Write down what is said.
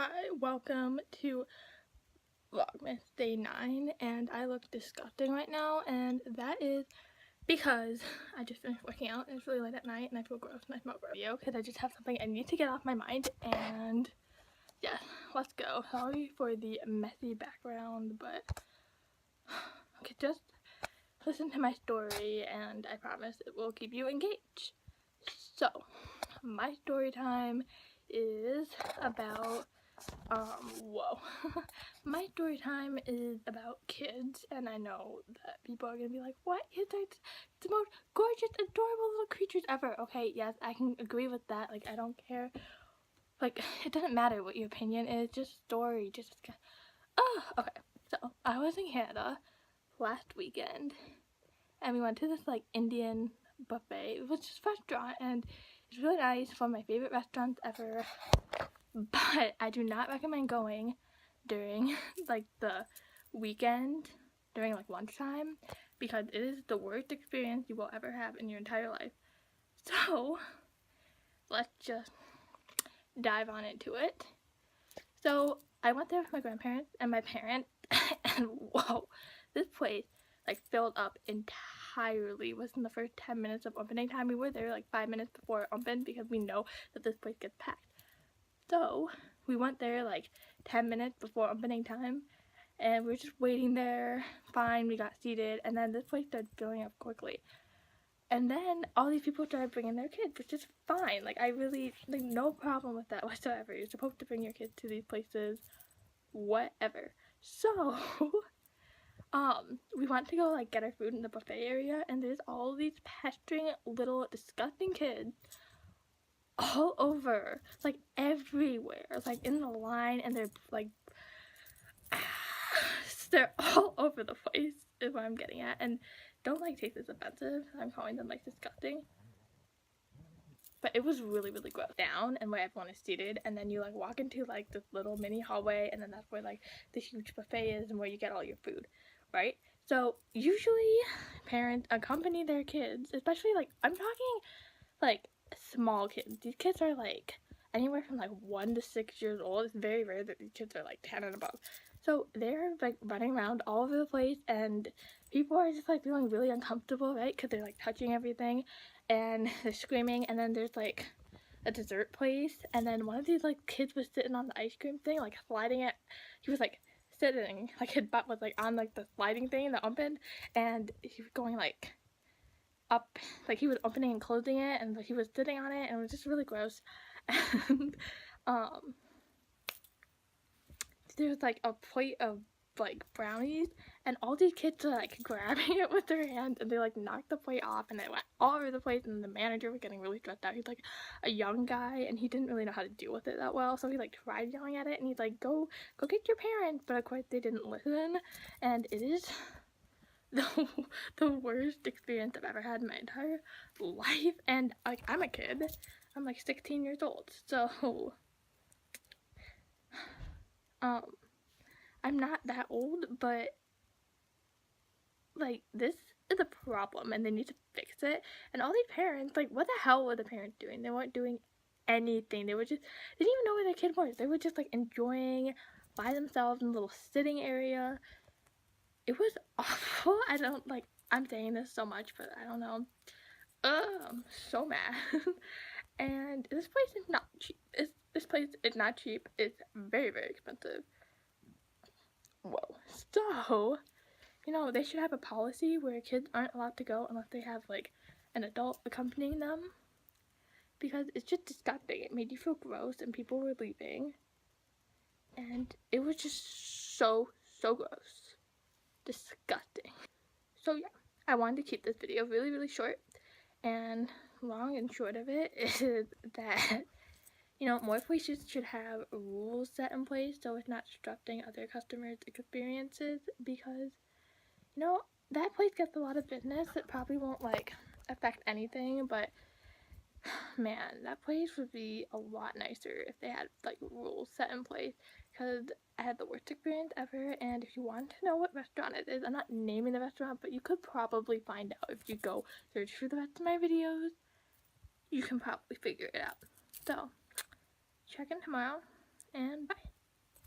Hi, welcome to Vlogmas Day 9, and I look disgusting right now, and that is because I just finished working out, and it's really late at night, and I feel gross, and I smell gross. Because I just have something I need to get off my mind, and yeah, let's go. Sorry for the messy background, but okay, just listen to my story, and I promise it will keep you engaged. So, my story time is about my story time is about kids, and I know that people are gonna be like, what? Kids are the most gorgeous, adorable little creatures ever. Okay, yes, I can agree with that. Like, I don't care. Like, it doesn't matter what your opinion is, just story, just okay. So, I was in Canada last weekend, and we went to this, like, Indian buffet. It was just a restaurant, and it's really nice, one of my favorite restaurants ever. But I do not recommend going during like the weekend, during like lunchtime, because it is the worst experience you will ever have in your entire life. So let's just dive on into it. So I went there with my grandparents and my parents, and whoa, this place like filled up entirely within the first 10 minutes of opening time. We were there like 5 minutes before it opened because we know that this place gets packed. So we went there like 10 minutes before opening time, and we were just waiting there. Fine, we got seated, and then this place started filling up quickly. And then all these people started bringing their kids, which is fine. Like, I really, like, no problem with that whatsoever. You're supposed to bring your kids to these places, whatever. So, we went to go, like, get our food in the buffet area, and there's all these pestering little disgusting kids all over, like everywhere, like in the line, and they're like they're all over the place is what I'm getting at. And don't like take this offensive, I'm calling them like disgusting, but it was really gross. Down and where everyone is seated, and then you like walk into like this little mini hallway, and then that's where like the huge buffet is and where you get all your food, right? So usually parents accompany their kids, especially like I'm talking like small kids. These kids are like anywhere from like 1 to 6 years old. It's very rare that these kids are like 10 and above. So they're like running around all over the place, and people are just like feeling really uncomfortable, right? Because they're like touching everything and they're screaming. And then there's like a dessert place, and then one of these like kids was sitting on the ice cream thing, like sliding it. He was like sitting, like his butt was like on like the sliding thing that opened, and he was going like up, like he was opening and closing it, and he was sitting on it, and it was just really gross. And there was like a plate of like brownies, and all these kids are like grabbing it with their hands, and they like knocked the plate off, and it went all over the place, and the manager was getting really stressed out. He's like a young guy, and he didn't really know how to deal with it that well, so he like tried yelling at it, and he's like, go get your parents, but of course they didn't listen. And it is the worst experience I've ever had in my entire life. And like, I'm a kid, I'm like 16 years old, so I'm not that old, but like this is a problem and they need to fix it. And all these parents, like, what the hell were the parents doing? They weren't doing anything. They were just, they didn't even know where their kid was. They were just like enjoying by themselves in a little sitting area. It was awful. I don't like, I'm saying this so much, but I don't know. I'm so mad. And this place is not cheap. This place is not cheap. It's very expensive. Whoa. So, you know, they should have a policy where kids aren't allowed to go unless they have like an adult accompanying them, because it's just disgusting. It made you feel gross, and people were leaving, and it was just so gross. Disgusting. So yeah, I wanted to keep this video really short, and long and short of it is that, you know, more places should have rules set in place so it's not disrupting other customers' experiences, because, you know, that place gets a lot of business. It probably won't like affect anything, but man, that place would be a lot nicer if they had like rules set in place, because I had the worst experience ever. And if you want to know what restaurant it is, I'm not naming the restaurant, but you could probably find out if you go search for the rest of my videos. You can probably figure it out. So check in tomorrow, and bye.